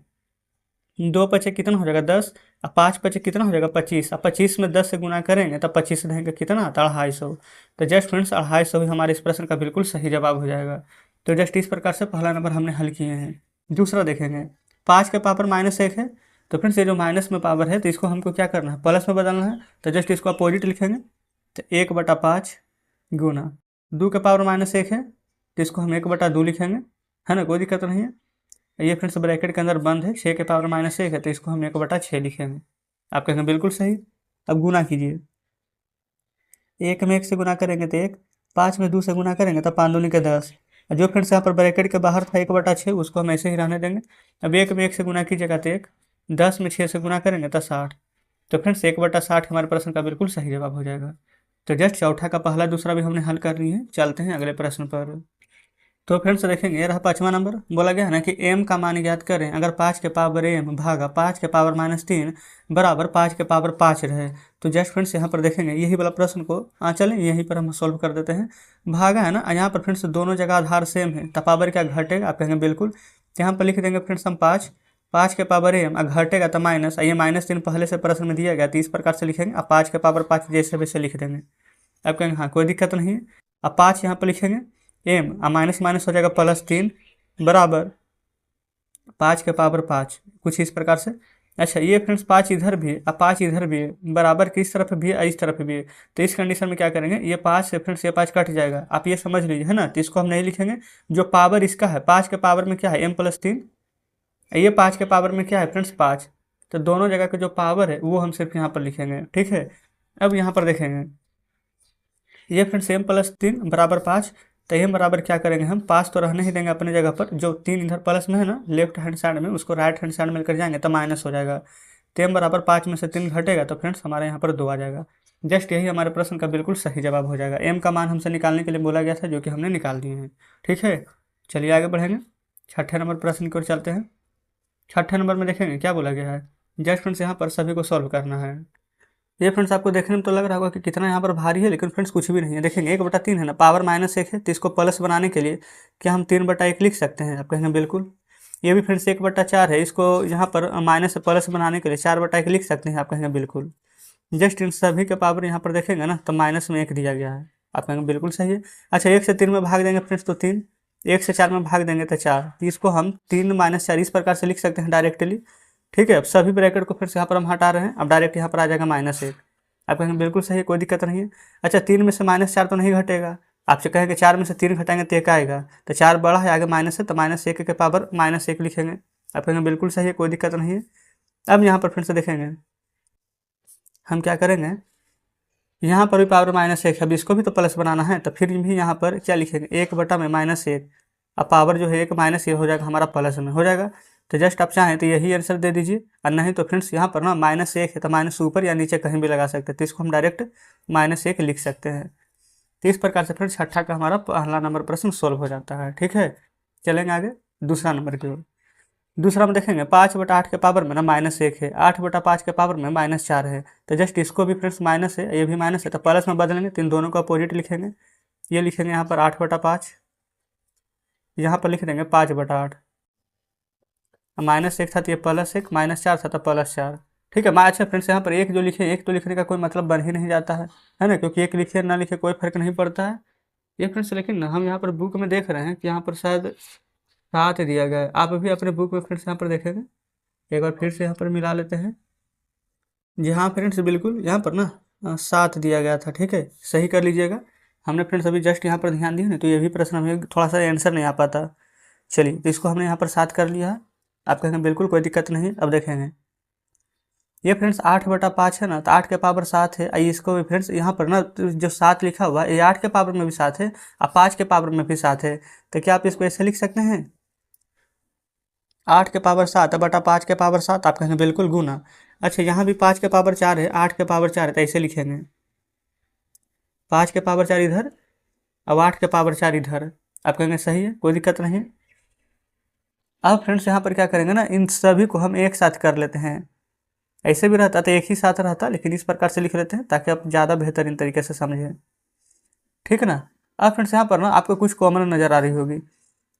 2 पचे कितना हो जाएगा 10, अब 5 पचे कितना हो जाएगा 25, अब 25 में 10 से गुना करेंगे तब 25 रहेंगे कितना, तो 250। तो जस्ट फ्रेंड्स 250 ही हमारे इस प्रश्न का बिल्कुल सही जवाब हो जाएगा। तो जस्ट इस प्रकार से पहला नंबर हमने हल किए हैं। दूसरा देखेंगे 5 के पावर -1 है, तो फ्रेंड्स ये जो माइनस में पावर है तो इसको हमको क्या करना है, प्लस में बदलना है। तो जस्ट इसको अपोजिट लिखेंगे, तो 1/5 गुना 2 के पावर -1 है तो इसको हम 1/2 लिखेंगे, है ना, कोई दिक्कत नहीं है। ये फ्रेंड्स ब्रैकेट के अंदर बंद है, 6 के पावर -1 है तो इसको हम 1/6 लिखेंगे। आप कहेंगे बिल्कुल सही। अब गुना कीजिए, 1 में 1 से गुना करेंगे तो 1, 5 में 2 से गुना करेंगे तो 5 दूनी के 10। जो फ्रेंड्स यहाँ पर ब्रैकेट के बाहर था 1/6 उसको हम ऐसे ही रहने देंगे। अब 1 में 1 से गुना कीजिएगा तो 1, 10 में 6 से गुना करेंगे तो 60। तो फ्रेंड्स 1/60 हमारे प्रश्न का बिल्कुल सही जवाब हो जाएगा। तो जस्ट चौथा का पहला दूसरा भी हमने हल कर ली है। चलते हैं अगले प्रश्न पर। तो फ्रेंड्स देखेंगे ये रहा 5वां नंबर। बोला गया है ना कि m का मान ज्ञात करें अगर 5 के पावर m भागा 5 के पावर -3 बराबर 5 के पावर 5 रहे। तो जस्ट फ्रेंड्स यहाँ पर देखेंगे यही वाला प्रश्न को चलें यहीं पर हम सॉल्व कर देते हैं। भागा है ना, यहाँ पर फ्रेंड्स दोनों जगह आधार सेम है तो पावर क्या घटेगा, आप कहेंगे बिल्कुल। तो यहाँ पर लिख देंगे फ्रेंड्स हम 5 के पावर m घटेगा तो माइनस, ये -3 पहले से प्रश्न में दिया गया तो इस प्रकार से लिखेंगे। अब 5 के पावर 5 जैसे वैसे लिख देंगे। आप कहेंगे हाँ कोई दिक्कत नहीं है। अब 5 यहाँ पर लिखेंगे m माइनस माइनस हो जाएगा +3 बराबर 5 के पावर 5, कुछ इस प्रकार से। अच्छा ये फ्रेंड्स 5 इधर भी है, अब 5 इधर भी है, बराबर किस तरफ भी है, इस तरफ भी है। तो इस कंडीशन में क्या करेंगे, ये 5 से फ्रेंड्स ये 5 कट जाएगा, आप ये समझ लीजिए, है ना। तो इसको हम नहीं लिखेंगे, जो पावर इसका है 5 के पावर में क्या है m+3, ये 5 के पावर में क्या है फ्रेंड्स 5। तो दोनों जगह के जो पावर है वो हम सिर्फ यहाँ पर लिखेंगे, ठीक है। अब यहाँ पर देखेंगे ये फ्रेंड्स m+3 बराबर 5, तो m बराबर क्या करेंगे हम 5 तो रहने ही देंगे अपने जगह पर, जो 3 इधर प्लस में है ना लेफ्ट हैंड साइड में उसको राइट हैंड साइड में लेकर जाएंगे तो माइनस हो जाएगा। तो m बराबर 5 में से 3 घटेगा तो फ्रेंड्स हमारे यहाँ पर 2 आ जाएगा। जस्ट यही हमारे प्रश्न का बिल्कुल सही जवाब हो जाएगा। m का मान हमसे निकालने के लिए बोला गया था जो कि हमने निकाल दिए हैं, ठीक है। चलिए आगे बढ़ेंगे, 6ठे नंबर प्रश्न की ओर चलते हैं। 6ठे नंबर में देखेंगे क्या बोला गया है। जस्ट फ्रेंड्स यहाँ पर सभी को सॉल्व करना है। ये फ्रेंड्स आपको देखने में तो लग रहा होगा कि कितना यहाँ पर भारी है, लेकिन फ्रेंड्स कुछ भी नहीं है। देखेंगे 1/3 है ना, पावर -1 है तो इसको प्लस बनाने के लिए क्या हम 3/1 लिख सकते हैं, आप कहेंगे बिल्कुल। ये भी फ्रेंड्स 1/4 है, इसको यहाँ पर माइनस से प्लस बनाने के लिए 4/1 लिख सकते हैं, आप कहेंगे बिल्कुल। जस्ट इन सभी के पावर यहाँ पर देखेंगे ना तो -1 दिया गया है, आप कहेंगे बिल्कुल सही है। अच्छा 1 से 3 में भाग देंगे फ्रेंड्स तो 3, 1 से 4 में भाग देंगे तो 4, तो इसको हम 3 - 4 इस प्रकार से लिख सकते हैं डायरेक्टली, ठीक है। अब सभी ब्रैकेट को फिर से यहाँ पर हम हटा रहे हैं, अब डायरेक्ट यहाँ पर आ जाएगा -1, आप कहेंगे बिल्कुल सही है, कोई दिक्कत नहीं है। अच्छा 3 में से -4 तो नहीं घटेगा, आपसे कहेंगे 4 में से 3 घटाएंगे तो 1 आएगा, तो 4 बड़ा है आगे माइनस है तो -1 के पावर -1 लिखेंगे, आप कहेंगे बिल्कुल सही है, कोई दिक्कत नहीं है। अब यहाँ पर फिर से देखेंगे हम क्या करेंगे, यहाँ पर भी पावर -1 है, अब इसको भी तो प्लस बनाना है तो फिर भी यहाँ पर क्या लिखेंगे 1/-1, अब पावर जो है 1 माइनस ये हो जाएगा हमारा प्लस में हो जाएगा। तो जस्ट आप चाहें तो यही आंसर दे दीजिए, और नहीं तो फ्रेंड्स यहाँ पर ना -1 है तो माइनस ऊपर या नीचे कहीं भी लगा सकते हैं, तो इसको हम डायरेक्ट -1 लिख सकते हैं। तो इस प्रकार से फ्रेंड्स 6ठा का हमारा पहला नंबर प्रश्न सोल्व हो जाता है, ठीक है। चलेंगे आगे दूसरा नंबर की ओर। दूसरा में देखेंगे 5/8 के पावर में ना -1 है, 8/5 के पावर में -4 है, तो जस्ट इसको भी फ्रेंड्स माइनस है, ये भी माइनस है, तो प्लस में बदलेंगे तो इन दोनों को अपोजिट लिखेंगे। ये लिखेंगे यहाँ पर 8/5, यहाँ पर लिख देंगे 5/8। -1 था तो ये +1, -4 था तो +4। ठीक है। अच्छा फ्रेंड्स यहाँ पर एक जो लिखे, एक तो लिखने का कोई मतलब बन ही नहीं जाता है ना, क्योंकि एक लिखे ना लिखे कोई फर्क नहीं पड़ता है ये फ्रेंड्स। लेकिन ना हम यहाँ पर बुक में देख रहे हैं कि यहाँ पर शायद 7 दिया गया है। आप भी अपने बुक में फ्रेंड्स यहाँ पर देखेंगे, एक बार फिर से यहाँ पर मिला लेते हैं। जी हाँ फ्रेंड्स, बिल्कुल यहाँ पर ना 7 दिया गया था। ठीक है, सही कर लीजिएगा। हमने फ्रेंड्स अभी जस्ट यहाँ पर ध्यान दिया ना, तो ये भी प्रश्न हमें थोड़ा सा आंसर नहीं आ पाता। चलिए, तो इसको हमने यहाँ पर 7 कर लिया है। आप कहेंगे बिल्कुल कोई दिक्कत नहीं। अब देखेंगे ये फ्रेंड्स 8/5 है ना, तो 8 के पावर 7 है। आइए इसको भी फ्रेंड्स यहाँ पर ना जो 7 लिखा हुआ है, ये 8 के पावर में भी 7 है और 5 के पावर में भी 7 है। तो क्या आप इसको ऐसे लिख सकते हैं, 8 के पावर 7 बटा 5 के पावर 7? आप कहेंगे बिल्कुल गुना। अच्छा, यहाँ भी 5 के पावर 4 है, 8 के पावर 4 है, तो ऐसे लिखेंगे 5 के पावर 4 इधर, अब 8 के पावर 4 इधर। आप कहेंगे सही है, कोई दिक्कत नहीं है। अब फ्रेंड्स यहाँ पर क्या करेंगे ना, इन सभी को हम एक साथ कर लेते हैं। ऐसे भी रहता तो एक ही साथ रहता, लेकिन इस प्रकार से लिख लेते हैं ताकि आप ज़्यादा बेहतरीन तरीके से समझें। ठीक है ना। अब फ्रेंड्स यहाँ पर ना आपको कुछ कॉमन नज़र आ रही होगी।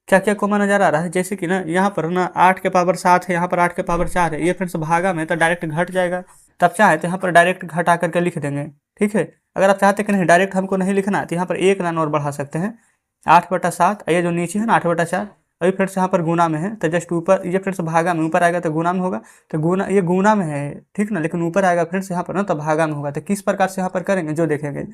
क्या क्या कॉमन नज़र आ रहा है, जैसे कि ना यहाँ पर ना 8 के पावर 7 है, यहाँ पर 8 के पावर 4 है। ये फ्रेंड्स भागा में तो डायरेक्ट घट जाएगा, तब चाहे तो यहाँ पर डायरेक्ट घटा करके लिख देंगे। ठीक है। अगर आप चाहते कि नहीं डायरेक्ट हमको नहीं लिखना, तो यहाँ पर एक लाइन और बढ़ा सकते हैं, 8/7। ये जो नीचे है ना 8/4, अभी फ्रेंड्स यहाँ पर गुना में है, तो जस्ट ऊपर, ये फ्रेंड्स भागा में ऊपर आएगा तो गुना में होगा, तो गुना, ये गुना में है ठीक ना, लेकिन ऊपर आएगा फ्रेंड्स यहाँ पर ना तो भागा में होगा। तो किस प्रकार से यहाँ पर करेंगे जो देखेंगे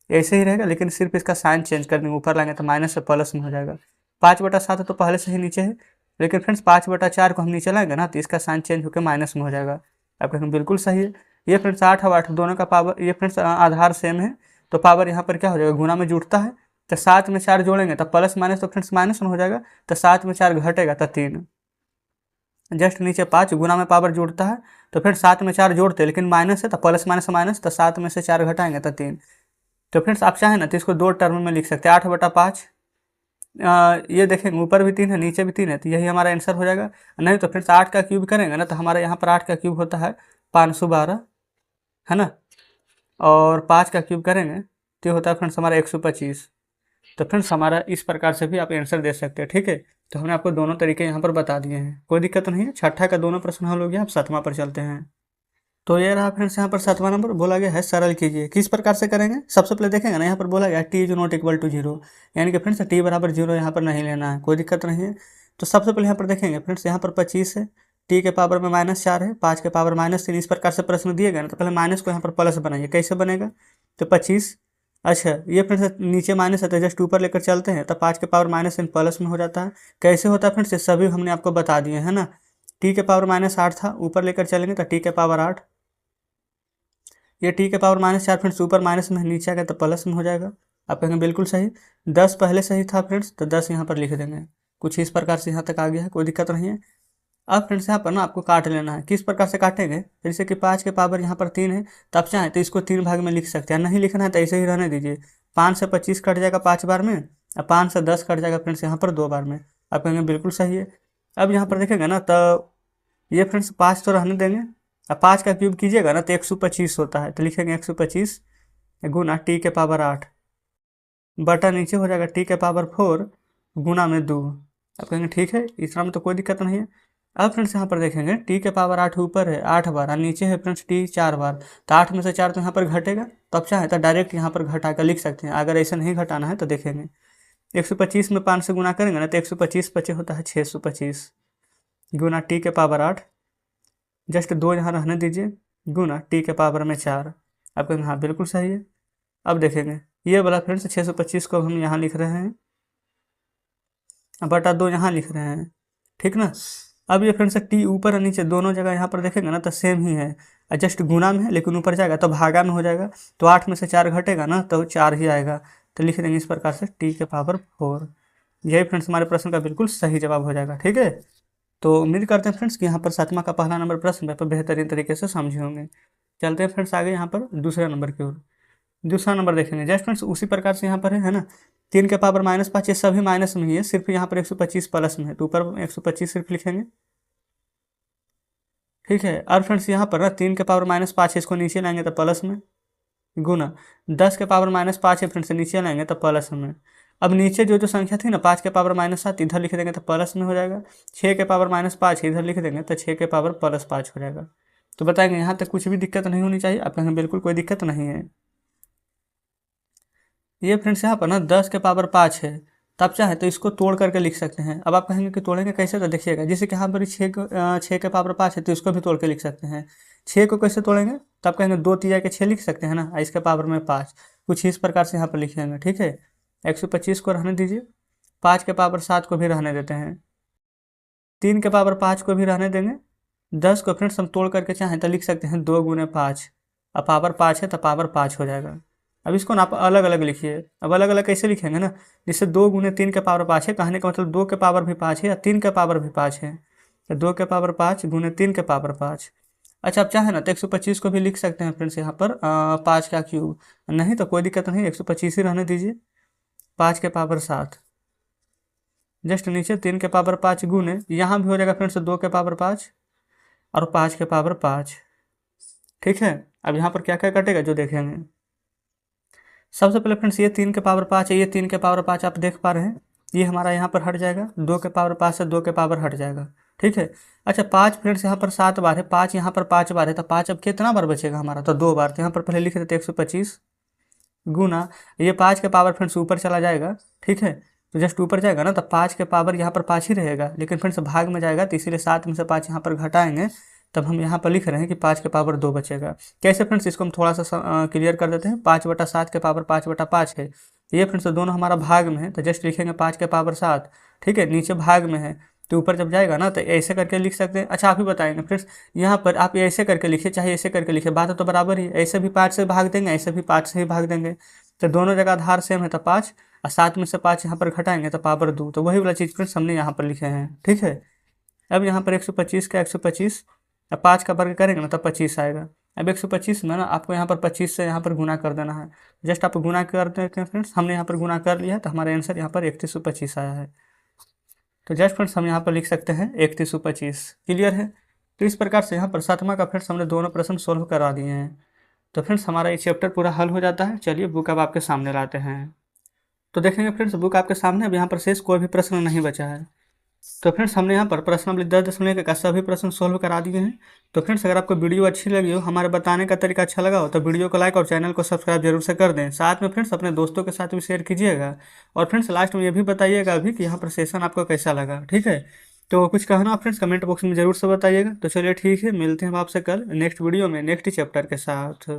ऐसे ही रहेगा, लेकिन सिर्फ इसका साइन चेंज कर देंगे, ऊपर लाएंगे तो माइनस से प्लस में हो जाएगा। 5/7 तो पहले से ही नीचे है, लेकिन फ्रेंड्स 5/4 को हम नीचे लाएंगे ना तो इसका साइन चेंज होकर माइनस में हो जाएगा। आप कहेंगे बिल्कुल सही है। ये फ्रेंड्स 8 और 8 दोनों का पावर, ये फ्रेंड्स आधार सेम है, तो पावर यहाँ पर क्या हो जाएगा, गुना में जुड़ता है, तो 7 में 4 जोड़ेंगे तो प्लस माइनस, तो फ्रेंड्स माइनस में हो जाएगा, तो 7 में 4 घटेगा तो 3। जस्ट नीचे 5 गुना में पावर जुड़ता है, तो फिर 7 में 4 जोड़ते हैं, लेकिन माइनस है तो प्लस माइनस माइनस, तो 7 में से 4 घटाएंगे तो 3। तो फ्रेंड्स आप चाहें ना तो इसको 2 टर्म में लिख सकते हैं, 8/5। ये देखेंगे ऊपर भी 3 है नीचे भी 3 है, तो यही हमारा आंसर हो जाएगा। नहीं तो फ्रेंड्स 8 का क्यूब करेंगे ना, तो हमारे यहाँ पर 8 का क्यूब होता है 512, है ना, और 5 का क्यूब करेंगे तो होता है फ्रेंड्स हमारा 125। तो फ्रेंड्स हमारा इस प्रकार से भी आप आंसर दे सकते हैं। ठीक है, तो हमने आपको दोनों तरीके यहाँ पर बता दिए हैं, कोई दिक्कत नहीं है। छठा का दोनों प्रश्न हल हो गया, आप 7वां पर चलते हैं। तो ये रहा फ्रेंड्स, यहाँ पर 7वां नंबर बोला गया है सरल कीजिए। किस प्रकार से करेंगे, सबसे पहले देखेंगे ना, यहाँ पर बोला गया T is not equal to 0, यानी कि फ्रेंड्स टी बराबर 0 यहाँ पर नहीं लेना है, कोई दिक्कत नहीं है। तो सबसे पहले यहाँ पर देखेंगे फ्रेंड्स, यहाँ पर 25 है, टी के पावर में -4 है, 5 के पावर -3, इस प्रकार से प्रश्न दिए गए ना, तो पहले माइनस को यहाँ पर प्लस बनाइए। कैसे बनेगा, तो 25, अच्छा ये फ्रेंड्स नीचे माइनस है तो जस्ट ऊपर लेकर चलते हैं, तो 5 के पावर -3 प्लस में हो जाता है। कैसे होता है फ्रेंड्स, ये सभी हमने आपको बता दिए है ना। टी के पावर -8 था, ऊपर लेकर चलेंगे तो टी के पावर 8, ये टी के पावर -4 फ्रेंड्स ऊपर माइनस में नीचे आ गया तो प्लस में हो जाएगा। आप कहेंगे बिल्कुल सही। 10 पहले से ही था फ्रेंड्स, तो 10 यहाँ पर लिख देंगे। कुछ इस प्रकार से यहाँ तक आ गया है, कोई दिक्कत नहीं है। अब फ्रेंड्स यहाँ पर ना आपको काट लेना है। किस प्रकार से काटेंगे, जैसे कि 5 के पावर यहाँ पर 3 है, तो आप चाहें तो इसको 3 भाग में लिख सकते हैं, नहीं लिखना है तो ऐसे ही रहने दीजिए। 5 से 25 कट जाएगा 5 बार में, और 5 से 10 कट जाएगा फ्रेंड्स यहाँ पर 2 बार में। आप कहेंगे बिल्कुल सही है। अब यहाँ पर देखेंगे ना, तो ये फ्रेंड्स 5 तो रहने देंगे, अब 5 का क्यूब कीजिएगा ना तो 125 होता है, तो लिखेंगे 125 गुना टी के पावर 8 बटा नीचे हो जाएगा टी के पावर 4 गुना में 2। आप कहेंगे ठीक है, इतना में तो कोई दिक्कत नहीं है। अब फ्रेंड्स यहाँ पर देखेंगे टी के पावर 8 ऊपर है 8 बार और नीचे है फ्रेंड्स टी 4 बार, तो 8 में से 4 तो यहाँ पर घटेगा, तो आप चाहें तो डायरेक्ट यहाँ पर घटा कर लिख सकते हैं। अगर ऐसा नहीं घटाना है तो देखेंगे 125 में 5 से गुना करेंगे ना तो 125 बचे होता है 625 गुना टी के पावर 8, जस्ट 2 यहाँ रहने दीजिए, गुना टी के पावर में 4। आप कहेंगे हाँ बिल्कुल सही है। अब देखेंगे ये वाला फ्रेंड्स 625 को हम यहाँ लिख रहे हैं, बटा 2 यहाँ लिख रहे हैं, ठीक ना। अब ये फ्रेंड्स टी ऊपर और नीचे दोनों जगह यहाँ पर देखेंगे ना तो सेम ही है, जस्ट गुना में है, लेकिन ऊपर जाएगा तो भागा में हो जाएगा, तो 8 में से 4 घटेगा ना तो 4 ही आएगा, तो लिख देंगे इस प्रकार से टी के पावर 4। यही फ्रेंड्स हमारे प्रश्न का बिल्कुल सही जवाब हो जाएगा। ठीक है, तो उम्मीद करते हैं फ्रेंड्स कि यहाँ पर 7वां का पहला नंबर प्रश्न पेपर बेहतरीन तरीके से समझे होंगे। चलते हैं फ्रेंड्स आगे यहाँ पर दूसरे नंबर की ओर। दूसरा नंबर देखेंगे, जस्ट फ्रेंड्स उसी प्रकार से यहाँ पर है ना, 3 के पावर -5, ये सभी माइनस में ही है, सिर्फ यहाँ पर 125 प्लस में है, तो ऊपर 125 सिर्फ लिखेंगे, ठीक है। और फ्रेंड्स यहाँ पर ना 3 के पावर -5 है, इसको नीचे लाएंगे तो प्लस में, गुना 10 के पावर -5 है फ्रेंड्स, नीचे लाएंगे तो प्लस में। अब नीचे जो जो संख्या थी ना 5 के पावर -7 इधर लिख देंगे तो प्लस में हो जाएगा, 6 के पावर -5 इधर लिख देंगे तो 6 के पावर +5 हो जाएगा। तो बताएंगे यहाँ तक कुछ भी दिक्कत नहीं होनी चाहिए, आप कहेंगे बिल्कुल कोई दिक्कत नहीं है। ये फ्रेंड्स यहाँ पर ना 10 के पावर 5 है, तो आप चाहें तो इसको तोड़ करके लिख सकते हैं। अब आप कहेंगे कि तोड़ेंगे कैसे, तो देखिएगा जैसे कि यहाँ पर 6 के पावर 5 है तो इसको भी तोड़ के लिख सकते हैं। 6 को कैसे तोड़ेंगे, तो आप कहेंगे 2 तिया के 6 लिख सकते हैं ना, इसके पावर में 5, कुछ इस प्रकार से यहाँ पर लिखेंगे। ठीक है, 125 को रहने दीजिए, 5 के पावर 7 को भी रहने देते हैं, 3 के पावर 5 को भी रहने देंगे। 10 को फ्रेंड्स हम तोड़ करके चाहें तो लिख सकते हैं 2 गुने 5, अब पावर 5 है तो पावर 5 हो जाएगा। अब इसको ना आप अलग अलग लिखिए। अब अलग अलग कैसे लिखेंगे ना, जैसे 2 गुने 3 के पावर 5 है, कहने का मतलब 2 के पावर भी 5 है या 3 के पावर भी 5 है, तो 2 के पावर 5 गुने 3 के पावर 5। अच्छा, आप चाहें ना तो 125 को भी लिख सकते हैं फ्रेंड्स यहाँ पर 5 का क्यूब, नहीं तो कोई दिक्कत नहीं, 125 ही रहने दीजिए। 5 के पावर 7 जस्ट नीचे 3 के पावर 5 गुने, यहाँ भी हो जाएगा फ्रेंड्स 2 के पावर 5 और 5 के पावर 5। ठीक है, अब यहाँ पर क्या क्या कटेगा जो देखेंगे। सबसे पहले फ्रेंड्स ये 3 के पावर 5 है, ये 3 के पावर 5 आप देख पा रहे हैं, ये हमारा यहाँ पर हट जाएगा, 2 के पावर 5 से 2 के पावर हट जाएगा। ठीक है। अच्छा, 5 फ्रेंड्स यहाँ पर 7 बार है, 5 यहाँ पर 5 बार है, तो 5 अब कितना बार बचेगा हमारा, तो 2 बार। तो यहाँ पर पहले लिख देते 125 गुना, ये 5 के पावर फ्रेंड्स ऊपर चला जाएगा। ठीक है, तो जस्ट ऊपर जाएगा ना तो 5 के पावर यहाँ पर 5 ही रहेगा, लेकिन फ्रेंड्स भाग में जाएगा तो इसीलिए 7 में से 5 यहाँ पर घटाएंगे, तब हम यहाँ पर लिख रहे हैं कि 5 के पावर 2 बचेगा। कैसे फ्रेंड्स, इसको हम थोड़ा सा क्लियर कर देते हैं। 5/7 के पावर 5/5 है, ये फ्रेंड्स दोनों हमारा भाग में है, तो जस्ट लिखेंगे 5 के पावर 7। ठीक है, नीचे भाग में है तो ऊपर जब जाएगा ना तो ऐसे करके लिख सकते हैं। अच्छा, आप ही बताएंगे फ्रेंड्स, यहाँ पर आप ऐसे करके लिखिए चाहे ऐसे करके लिखिए, बात तो बराबर ही, ऐसे भी 5 से भाग देंगे, ऐसे भी 5 से ही भाग देंगे, तो दोनों जगह आधार सेम है तो 5, और 7 में से 5 यहाँ पर घटाएंगे तो पावर 2, तो वही वाला चीज़ फ्रेंड्स हमने यहाँ पर लिखे हैं। ठीक है, अब यहाँ पर 125 का 125, अब 5 का वर्ग करेंगे ना तब 25 आएगा। अब 125 में ना आपको यहाँ पर 25 से यहाँ पर गुना कर देना है, जस्ट आप गुना कर देते हैं फ्रेंड्स, हमने यहाँ पर गुना कर लिया है तो हमारा आंसर यहाँ पर 3125 आया है। तो जस्ट फ्रेंड्स हम यहाँ पर लिख सकते हैं 3125। क्लियर है। तो इस प्रकार से यहाँ पर 7वां का फ्रेंड्स हमने दोनों प्रश्न सोल्व करा दिए हैं। तो फ्रेंड्स हमारा ये चैप्टर पूरा हल हो जाता है। चलिए बुक अब आपके सामने लाते हैं, तो देखेंगे फ्रेंड्स बुक आपके सामने, अब यहाँ पर शेष कोई भी प्रश्न नहीं बचा है। तो फ्रेंड्स हमने यहाँ पर प्रश्नावली 10.1 का सभी प्रश्न सोल्व करा दिए हैं। तो फ्रेंड्स अगर आपको वीडियो अच्छी लगी हो, हमारे बताने का तरीका अच्छा लगा हो, तो वीडियो को लाइक और चैनल को सब्सक्राइब जरूर से कर दें। साथ में फ्रेंड्स अपने दोस्तों के साथ भी शेयर कीजिएगा, और फ्रेंड्स लास्ट में ये भी बताइएगा अभी कि यहाँ पर सेशन आपको कैसा लगा। ठीक है, तो कुछ कहना फ्रेंड्स कमेंट बॉक्स में जरूर से बताइएगा। तो चलिए ठीक है, मिलते हैं आपसे कल नेक्स्ट वीडियो में नेक्स्ट चैप्टर के साथ।